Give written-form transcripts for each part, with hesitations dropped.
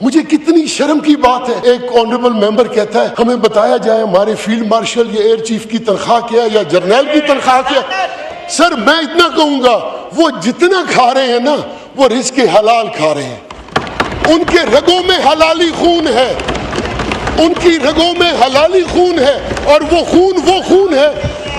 مجھے کتنی شرم کی بات ہے، ایک آنریبل ممبر کہتا ہے ہمیں بتایا جائے ہمارے فیلڈ مارشل یا ایئر چیف کی تنخواہ کیا یا جرنیل کی تنخواہ کیا۔ سر میں اتنا کہوں گا، وہ جتنا کھا رہے ہیں نا وہ رزق حلال کھا رہے ہیں، ان کے رگوں میں حلالی خون ہے، ان کی رگوں میں حلالی خون ہے، اور وہ خون ہے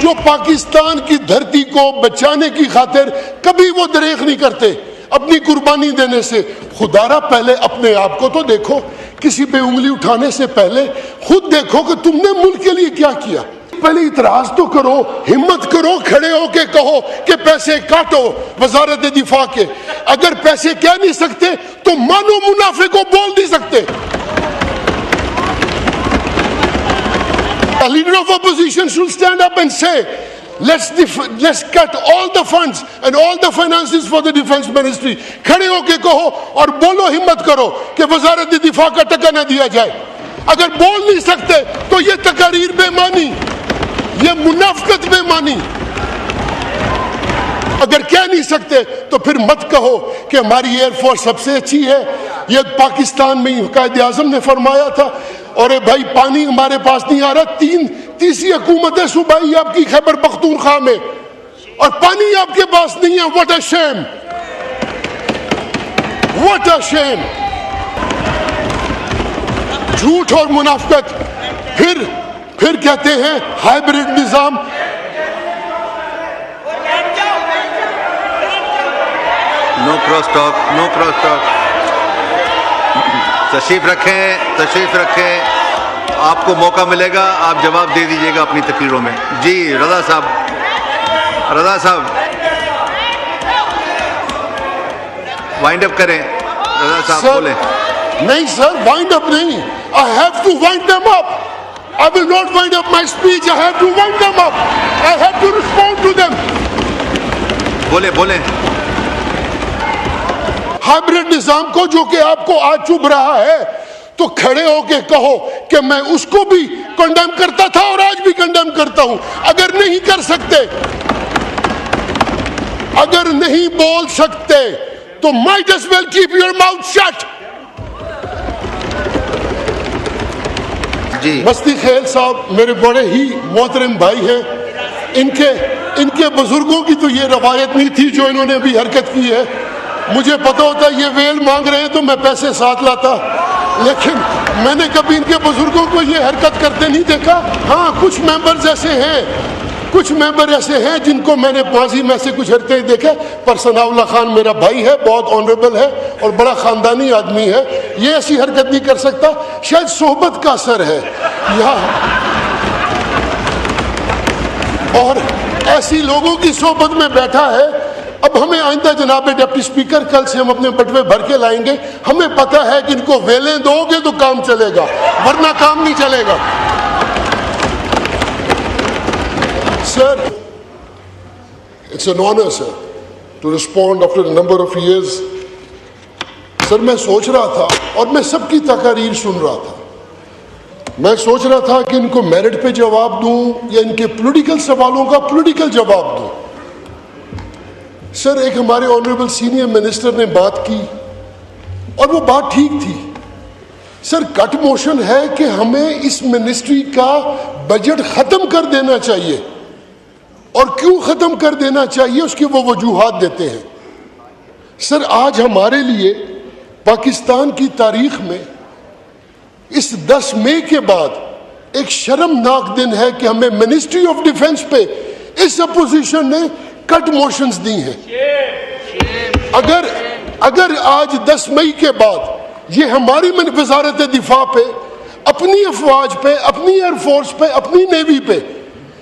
جو پاکستان کی دھرتی کو بچانے کی خاطر کبھی وہ دریغ نہیں کرتے اپنی قربانی دینے سے۔ خدا را پہلے اپنے آپ کو تو دیکھو، کسی پہ انگلی اٹھانے سے پہلے خود دیکھو کہ تم نے ملک کے لیے کیا کیا۔ پہلے اعتراض تو کرو، ہمت کرو، کھڑے ہو کے کہو کہ پیسے کاٹو وزارت دفاع کے۔ اگر پیسے کہہ نہیں سکتے تو مانو منافع کو بول نہیں سکتے۔ A leader of opposition should stand up and say, let's cut all the funds and all the finances for the defense ministry. کھڑے ہو کے کہو اور بولو، ہمت کرو کہ وزارت دفاع کا ٹکا نہ دیا جائے۔ اگر بول نہیں سکتے تو یہ تقاریر بے معنی، یہ منافقت بے معنی۔ اگر کہہ نہیں سکتے تو پھر مت کہو کہ ہماری ایئر فورس سب سے اچھی ہے۔ یہ پاکستان میں قائد اعظم نے فرمایا تھا، اور بھائی پانی ہمارے پاس نہیں آ رہا، تیسری حکومت ہے صوبائی آپ کی خیبر پختونخوا میں، اور پانی آپ کے پاس نہیں ہے۔ What a shame, what a shame. جھوٹ اور منافقت۔ پھر کہتے ہیں ہائیبریڈ نظام۔ No cross talk, no cross talk. تشریف رکھیں، آپ کو موقع ملے گا، آپ جواب دے دیجئے گا اپنی تقریروں میں۔ جی رضا صاحب وائنڈ اپ کریں۔ رضا صاحب بولیں۔ نہیں سر، وائنڈ اپ نہیں، I have to wind them up. I will not wind up my speech. I have to wind them up. I have to respond to them. بولیں۔ ہائیبریڈ نظام کو جو کہ آپ کو آج چبھ رہا ہے، تو کھڑے ہو کے کہو کہ میں اس کو بھی کنڈیم کرتا تھا اور آج بھی کنڈیم کرتا ہوں۔ اگر نہیں کر سکتے، اگر نہیں بول سکتے تو might as well keep your mouth shut. جی مستی خیل صاحب میرے بڑے ہی محترم بھائی ہیں، ان کے بزرگوں کی تو یہ روایت نہیں تھی جو انہوں نے بھی حرکت کی ہے۔ مجھے پتا ہوتا یہ ویل مانگ رہے ہیں تو میں پیسے ساتھ لاتا، لیکن میں نے کبھی ان کے بزرگوں کو یہ حرکت کرتے نہیں دیکھا۔ ہاں کچھ ممبر ایسے ہیں جن کو میں نے ماضی میں سے کچھ حرکتیں دیکھے، پر ثناء اللہ خان میرا بھائی ہے، بہت آنریبل ہے اور بڑا خاندانی آدمی ہے، یہ ایسی حرکت نہیں کر سکتا۔ شاید صحبت کا اثر ہے یہاں، اور ایسی لوگوں کی صحبت میں بیٹھا ہے۔ اب ہمیں آئندہ جناب ڈپٹی اسپیکر، کل سے ہم اپنے بٹوے بھر کے لائیں گے، ہمیں پتہ ہے کہ ان کو ویلیں دو گے تو کام چلے گا، ورنہ کام نہیں چلے گا۔ Sir, it's an honor, sir, to respond after a number of years. Sir, میں سوچ رہا تھا، اور میں سب کی تقاریر سن رہا تھا، میں سوچ رہا تھا کہ ان کو میرٹ پہ جواب دوں یا ان کے پولیٹیکل سوالوں کا پولیٹیکل جواب دوں۔ سر، ایک ہمارے آنریبل سینئر منسٹر نے بات کی اور وہ بات ٹھیک تھی۔ سر، کٹ موشن ہے کہ ہمیں اس منسٹری کا بجٹ ختم کر دینا چاہیے، اور کیوں ختم کر دینا چاہیے اس کی وہ وجوہات دیتے ہیں۔ سر، آج ہمارے لیے پاکستان کی تاریخ میں اس 10 مئی کے بعد ایک شرمناک دن ہے کہ ہمیں منسٹری آف ڈیفنس پہ اس اپوزیشن نے کٹ موشنز دی ہیں۔ اگر آج 10 مئی کے بعد یہ ہماری وزارت دفاع پہ، اپنی افواج پہ، اپنی ایئر فورس پہ، اپنی نیوی پہ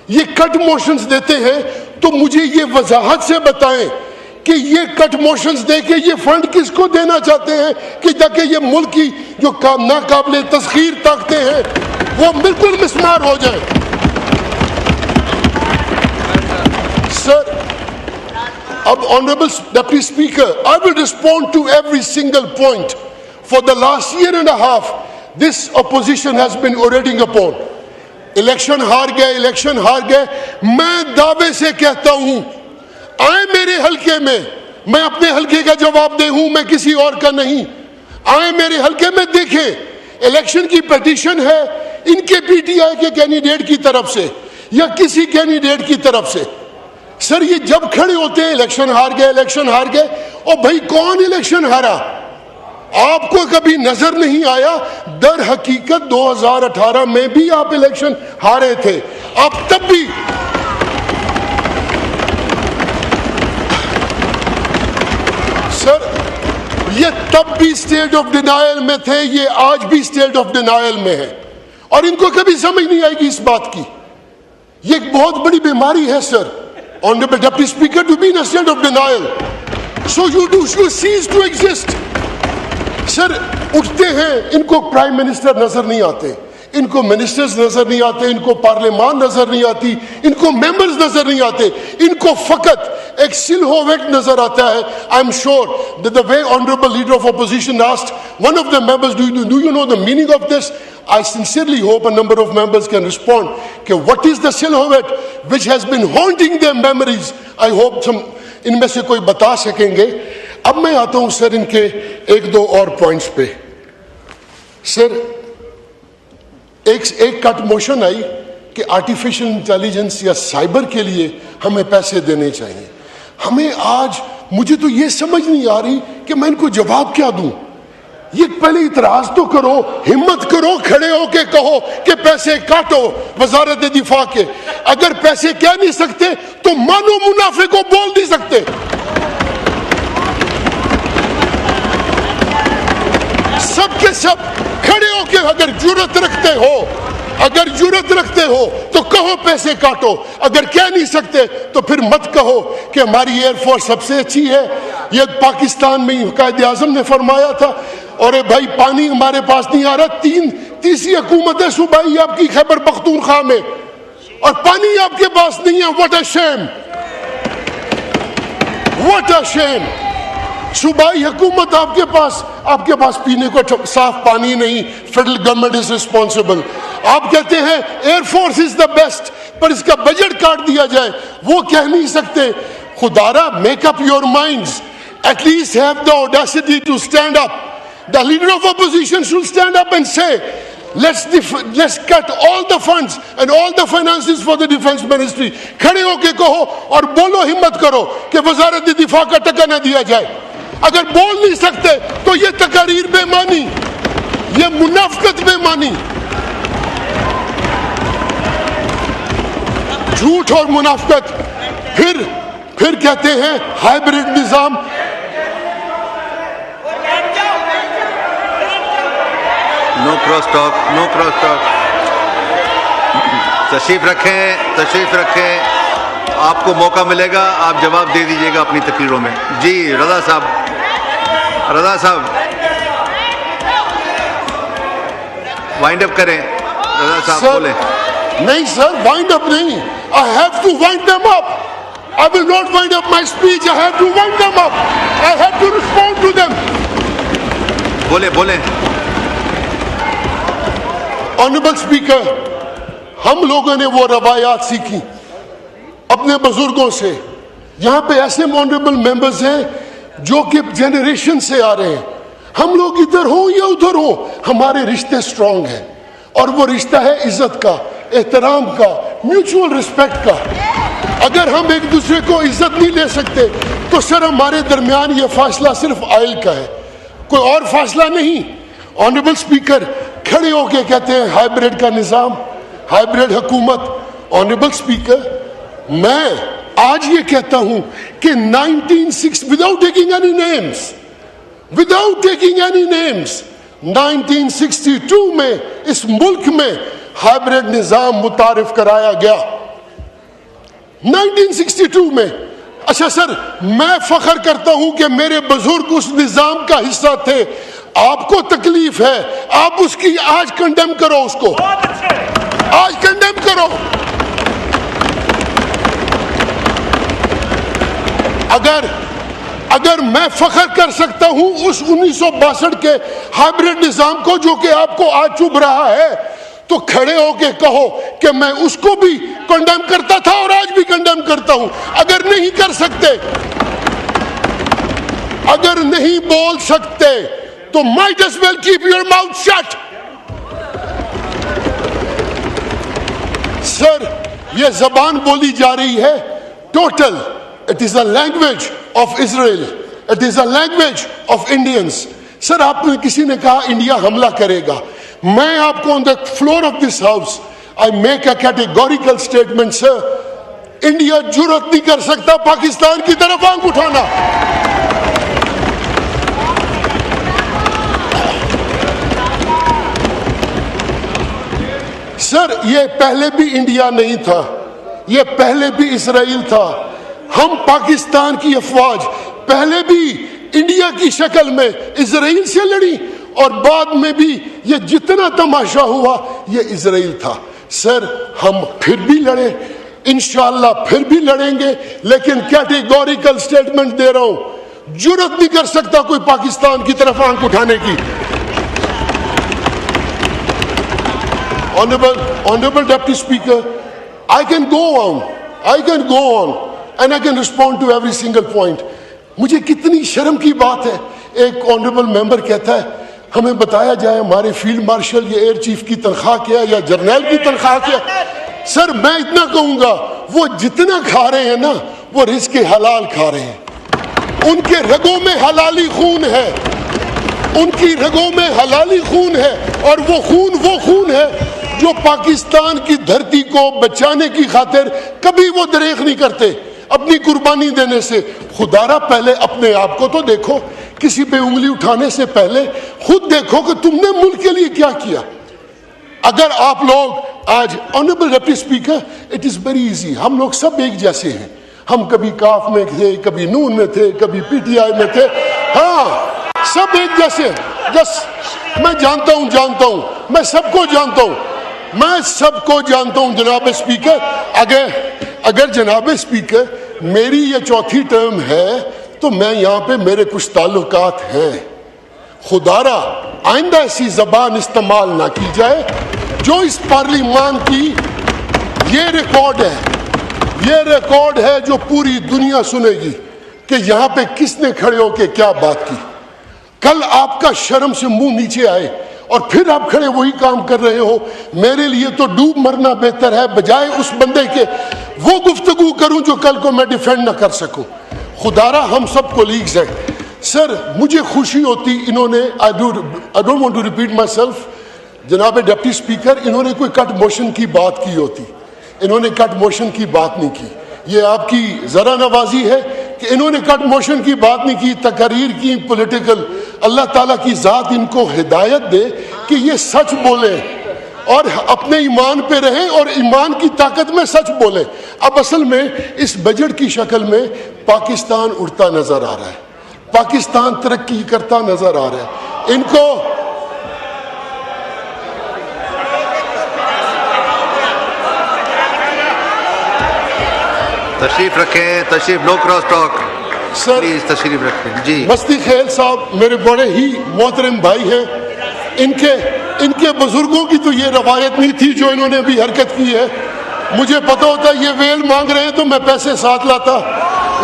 یہ کٹ موشنز دیتے ہیں، تو مجھے یہ وضاحت سے بتائیں کہ یہ کٹ موشنز دے کے یہ فنڈ کس کو دینا چاہتے ہیں کہ تاکہ یہ ملک کی جو ناقابل تسخیر طاقتیں ہیں وہ بالکل مسمار ہو جائیں۔ سر، اب Honorable Deputy Speaker, I will respond to every single point. For the last year and a half, this opposition has been orating upon. Election ہار گئے، میں دعوے سے کہتا ہوں، آئیں میرے حلقے میں، میں اپنے حلقے کا جواب دے ہوں، میں کسی اور کا نہیں۔ آئیں میرے حلقے میں الیکشن کی پیٹیشن ہے ان کے پی ٹی آئی کے کینڈیڈیٹ کی طرف سے یا کسی کینڈیڈیٹ کی طرف سے. سر یہ جب کھڑے ہوتے ہیں الیکشن ہار گئے, اور بھائی کون الیکشن ہارا؟ آپ کو کبھی نظر نہیں آیا؟ در حقیقت 2018 میں بھی آپ الیکشن ہارے تھے. آپ تب بھی سر یہ تب بھی اسٹیٹ آف ڈینائل میں تھے, یہ آج بھی اسٹیٹ آف ڈینائل میں ہے, اور ان کو کبھی سمجھ نہیں آئے گی اس بات کی. یہ ایک بہت بڑی بیماری ہے سر. Honorable Deputy Speaker, to be in a state of denial. So you cease to exist. سر اٹھتے ہیں, ان کو پرائم منسٹر نظر نہیں آتے, ان کو منسٹرز نظر نہیں آتے, ان کو پارلیمان نظر نہیں آتی, ان کو ممبرز نظر نہیں آتے, ان کو فقط ایک سلہوٹ نظر آتا ہے. I'm sure that the way Honorable Leader of Opposition asked one of the members, do you know the meaning of this? I sincerely hope a number of members can respond. What is the silhouette which has been haunting their memories? I hope some ان میں سے کوئی بتا سکیں گے. اب میں آتا ہوں سر ان کے ایک دو اور پوائنٹس پہ. سر ایک کٹ موشن آئی کہ آرٹیفیشل انٹیلیجنس یا سائبر کے لیے ہمیں پیسے دینے چاہیے. ہمیں آج مجھے تو یہ سمجھ نہیں آ رہی کہ میں ان کو جواب کیا دوں. یہ پہلے اعتراض تو کرو, ہمت کرو, کھڑے ہو کے کہو کہ پیسے کاٹو وزارت دفاع کے. اگر پیسے کہہ نہیں سکتے تو مانو منافع کو بول نہیں سکتے. سب کے سب کھڑے ہو کے اگر جرأت رکھتے ہو تو کہو پیسے کاٹو. اگر کہہ نہیں سکتے تو پھر مت کہو کہ ہماری ایئر فورس سب سے اچھی ہے. یہ پاکستان میں قائد اعظم نے فرمایا تھا, اور بھائی پانی ہمارے پاس نہیں آ رہا. تیسری حکومت ہے صوبائی آپ کی خیبر پختونخوا میں, اور پانی آپ کے پاس نہیں ہے. What a shame, what a shame. صوبائی حکومت آپ کے پاس پینے کو صاف پانی نہیں. Federal government is responsible. آپ کہتے ہیں air force is the best, پر اس کا بجٹ کاٹ دیا جائے. وہ کہہ نہیں سکتے. خدارا make up your minds, at least have the audacity to stand up. The leader of opposition should stand up and say, let's cut all the funds and all the finances for the defense ministry. کھڑے ہو کے کہو اور بولو, ہمت کرو کہ وزارت دفاع کا ٹکا نہ دیا جائے. اگر بول نہیں سکتے تو یہ تقاریر بے معنی, یہ منافقت بے معنی, جھوٹ اور منافقت. پھر کہتے ہیں ہائیبریڈ نظام. No cross talk. تشریف رکھیں. آپ کو موقع ملے گا, آپ جواب دے دیجیے گا اپنی تقریروں میں. جی رضا صاحب وائنڈ اپ کریں. رضا صاحب بولیں. نہیں سر, وائنڈ اپ نہیں. I have to wind them up. I will not wind up my speech. I have to wind them up. I have to respond to them. بولیں. Honorable Speaker, ہم لوگوں نے وہ روایات سیکھی اپنے بزرگوں سے. یہاں پہ ایسے آنریبل ممبرز ہیں جو کہ جنریشن سے آ رہے ہیں. ہم لوگ ادھر ہوں یا ادھر ہوں, ہمارے رشتے سٹرونگ ہیں, اور وہ رشتہ ہے عزت کا, احترام کا, میوچول رسپیکٹ کا. اگر ہم ایک دوسرے کو عزت نہیں دے سکتے تو سر ہمارے درمیان یہ فاصلہ صرف آئل کا ہے, کوئی اور فاصلہ نہیں. آنریبل اسپیکر کھڑے ہو کے کہتے ہیں ہائیبریڈ کا نظام, ہائیبریڈ حکومت. آنریبل اسپیکر میں آج یہ کہتا ہوں کہ 1960 without taking any names 1962 میں اس ملک میں ہائیبریڈ نظام متعارف کرایا گیا. 1962 میں. اچھا سر, میں فخر کرتا ہوں کہ میرے بزرگ اس نظام کا حصہ تھے. آپ کو تکلیف ہے, آپ اس کی آج کنڈیم کرو, اس کو آج کنڈیم کرو. اگر میں فخر کر سکتا ہوں اس 1962 کے ہائیبریڈ نظام کو جو کہ آپ کو آج چبھ رہا ہے, تو کھڑے ہو کے کہو کہ میں اس کو بھی کنڈیم کرتا تھا اور آج بھی کنڈیم کرتا ہوں. اگر نہیں کر سکتے, اگر نہیں بول سکتے تو might as well keep your mouth shut. سر یہ زبان بولی جا رہی ہے total. It is a language of Israel, it is a language of Indians. Sir آپ نے کسی نے کہا انڈیا حملہ کرے گا. میں آپ کو on the floor of this house I make a categorical statement sir, India جرأت نہیں کر سکتا پاکستان کی طرف آنکھ اٹھانا. سر یہ پہلے بھی انڈیا نہیں تھا, یہ پہلے بھی اسرائیل تھا. ہم پاکستان کی افواج پہلے بھی انڈیا کی شکل میں اسرائیل سے لڑی, اور بعد میں بھی یہ جتنا تماشا ہوا یہ اسرائیل تھا. سر ہم پھر بھی لڑے, انشاءاللہ پھر بھی لڑیں گے, لیکن کیٹیگوریکل سٹیٹمنٹ دے رہا ہوں, جرأت نہیں کر سکتا کوئی پاکستان کی طرف آنکھ اٹھانے کی. Honorable Deputy Speaker, I can go on and I can respond to every single point. مجھے کتنی شرم کی بات ہے, ایک آنریبل ممبر کہتا ہے ہمیں بتایا جائے ہمارے فیلڈ مارشل یا ایئر چیف کی تنخواہ کیا یا جرنیل کی تنخواہ کیا. سر میں اتنا کہوں گا, وہ جتنا کھا رہے ہیں نا وہ رزق حلال کھا رہے ہیں, ان کے رگوں میں حلالی خون ہے, ان کی رگوں میں حلالی خون ہے, اور وہ خون ہے جو پاکستان کی دھرتی کو بچانے کی خاطر کبھی وہ دریغ نہیں کرتے اپنی قربانی دینے سے. خدا را پہلے اپنے آپ کو تو دیکھو, کسی پہ انگلی اٹھانے سے پہلے خود دیکھو کہ تم نے ملک کے لیے کیا کیا. اگر آپ لوگ آج honourable deputy speaker, it is very easy, ہم لوگ سب ایک جیسے ہیں, ہم کبھی کاف میں تھے, کبھی نون میں تھے, کبھی پی ٹی آئی میں تھے, ہاں سب ایک جیسے. میں جانتا ہوں, میں سب کو جانتا ہوں جناب اسپیکر. اگر جناب اسپیکر میری یہ چوتھی ٹرم ہے تو میں یہاں پہ میرے کچھ تعلقات ہیں. خدا را آئندہ ایسی زبان استعمال نہ کی جائے. جو اس پارلیمان کی یہ ریکارڈ ہے جو پوری دنیا سنے گی کہ یہاں پہ کس نے کھڑے ہو کے کیا بات کی. کل آپ کا شرم سے منہ نیچے آئے اور پھر آپ کھڑے وہی کام کر رہے ہو. میرے لیے تو ڈوب مرنا بہتر ہے بجائے اس بندے کے وہ گفتگو کروں جو کل کو میں ڈیفینڈ نہ کر سکوں. خدا را ہم سب کولیگز ہیں. سر مجھے خوشی ہوتی, انہوں نے I don't want to repeat myself, جناب ڈپٹی اسپیکر, انہوں نے کوئی کٹ موشن کی بات کی ہوتی, انہوں نے کٹ موشن کی بات نہیں کی. یہ آپ کی ذرا نوازی ہے کہ انہوں نے کٹ موشن کی بات نہیں کی, تقاریر کی پولیٹیکل. اللہ تعالیٰ کی ذات ان کو ہدایت دے کہ یہ سچ بولیں اور اپنے ایمان پہ رہیں اور ایمان کی طاقت میں سچ بولیں. اب اصل میں اس بجٹ کی شکل میں پاکستان اڑتا نظر آ رہا ہے, پاکستان ترقی کرتا نظر آ رہا ہے. ان کو تشریف رکھیں, تشریف, نو کراس ٹاک, سر پلیز تشریف رکھیں. جی مستی خیل صاحب میرے بڑے ہی محترم بھائی ہیں. ان کے بزرگوں کی تو یہ روایت نہیں تھی جو انہوں نے ابھی حرکت کی ہے. مجھے پتا ہوتا یہ ویل مانگ رہے ہیں تو میں پیسے ساتھ لاتا,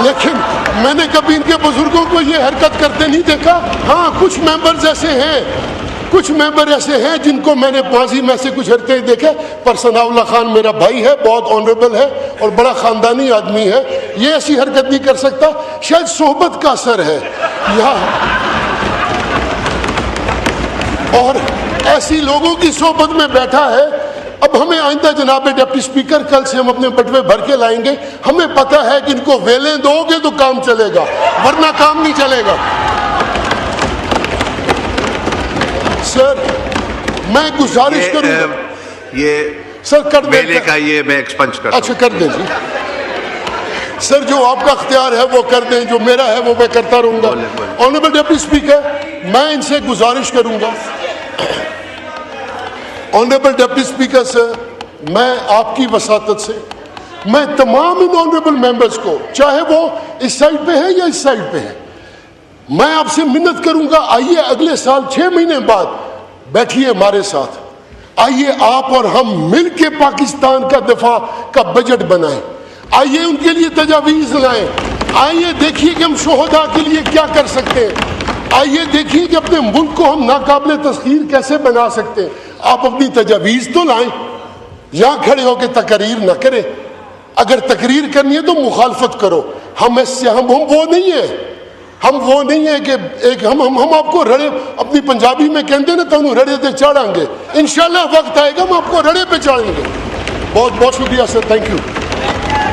لیکن میں نے کبھی ان کے بزرگوں کو یہ حرکت کرتے نہیں دیکھا. ہاں کچھ ممبر ایسے ہیں جن کو میں نے ماضی میں سے کچھ حرکتیں دیکھے, پر ثناء اللہ خان میرا بھائی ہے, بہت آنریبل ہے اور بڑا خاندانی آدمی ہے, یہ ایسی حرکت نہیں کر سکتا. شاید صحبت کا اثر ہے یہاں, اور ایسی لوگوں کی صحبت میں بیٹھا ہے. اب ہمیں آئندہ جناب ڈپٹی اسپیکر کل سے ہم اپنے بٹوے بھر کے لائیں گے. ہمیں پتہ ہے کہ ان کو ویلیں دو گے تو کام چلے گا, ورنہ کام نہیں چلے گا. سر میں گزارش کروں گا, یہ سر کر دیں, میلے کا یہ میں ایکسپنج کرتا ہوں. اچھا کر دیں جی. سر جو آپ کا اختیار ہے وہ کر دیں, جو میرا ہے وہ میں کرتا رہوں گا. آنریبل ڈپٹی اسپیکر میں ان سے گزارش کروں گا, آنریبل ڈپٹی اسپیکر سر, میں آپ کی وساطت سے میں تمام ان آنریبل ممبرز کو, چاہے وہ اس سائڈ پہ ہیں یا اس سائڈ پہ ہیں, میں آپ سے منت کروں گا, آئیے اگلے سال 6 مہینے بعد بیٹھیے ہمارے ساتھ, آئیے آپ اور ہم مل کے پاکستان کا دفاع کا بجٹ بنائیں, آئیے ان کے لیے تجاویز لائیں, آئیے دیکھیے کہ ہم شہداء کے لیے کیا کر سکتے ہیں, آئیے دیکھیے کہ اپنے ملک کو ہم ناقابل تسخیر کیسے بنا سکتے ہیں. آپ اپنی تجاویز تو لائیں, یہاں کھڑے ہو کے تقریر نہ کریں. اگر تقریر کرنی ہے تو مخالفت کرو. ہم وہ نہیں ہیں. ہم وہ نہیں ہیں کہ ایک ہم آپ کو رڑے اپنی پنجابی میں کہتے ہیں نا تو رڑے پہ چڑھیں گے. انشاءاللہ وقت آئے گا ہم آپ کو رڑے پہ چڑھیں گے. بہت بہت شکریہ سر. Thank you.